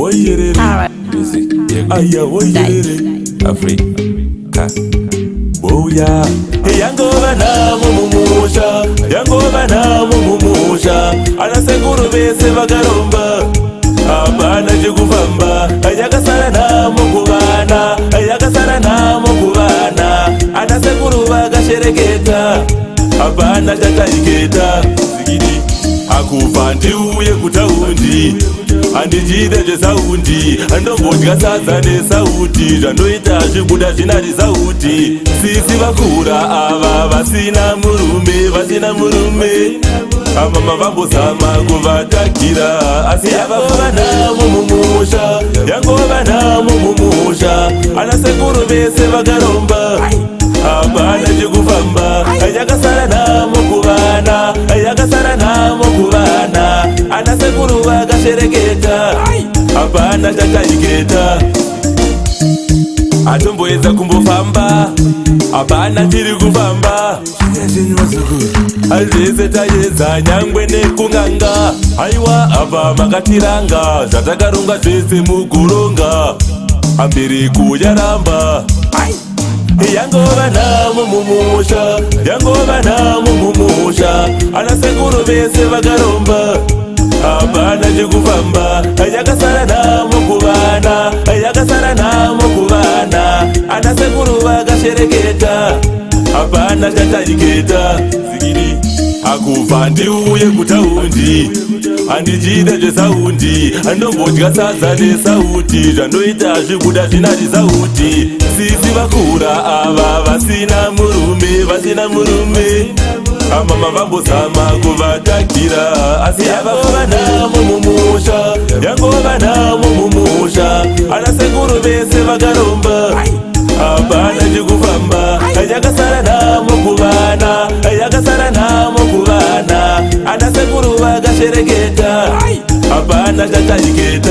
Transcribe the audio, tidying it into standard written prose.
Alright. Aya woyerere Africa Boya Yangova na mumumusha Yangova na mumumusha Anasekuru bese bakaromba Abana jikufamba Ayagasara na mukubana Ayagasara na mukubana Anasekuru bagashereketa Abana jataiketa Zigidi Akufa ndiuye kutaundi Andijide je sauti Andobodga sadza nesauti Zvandoita zvikuda zvinari sauti Sisi vakura ava vasina murume Vasina murume Amama vambozama kuvatakira Asi avava namo mumusha Yangova namo mumusha Anasekuru vese vakaromba Abana chikufamba Yakasara namo kuvana Yakasara namo kuvana Anasekuru vakashereketa Abana chataiketa Atomboedza kumbofamba Abana tiri kufamba Azvese taedza nyangwe nekunganga Aiwa apa makatiranga Zvatakarunga zvese mukuronga Ambiri kuyaramba Yangova namo mumusha Yangova namo mumusha Anasekuru vese vakaromba Abana chikufamba Yakasara namo kuvana Yakasara namo kuvana Anasekuru vakashereketa Abana chataiketa Zigiri Akufa ndiuye kutaundi Andijide je sauti Andombodga sadza nesauti Zvandoita zvikuda zvinari sauti Sisi vakura ava vasina murume Vasina murume Amama vambozama kuvatakira Asi avava namo mumusha Yangova namo mumusha Anasekuru vese vakaromba Abana chikufamba Yakasara namo kuvana Yakasara namo kuvana Anasekuru vakashereketa Abana chataiketa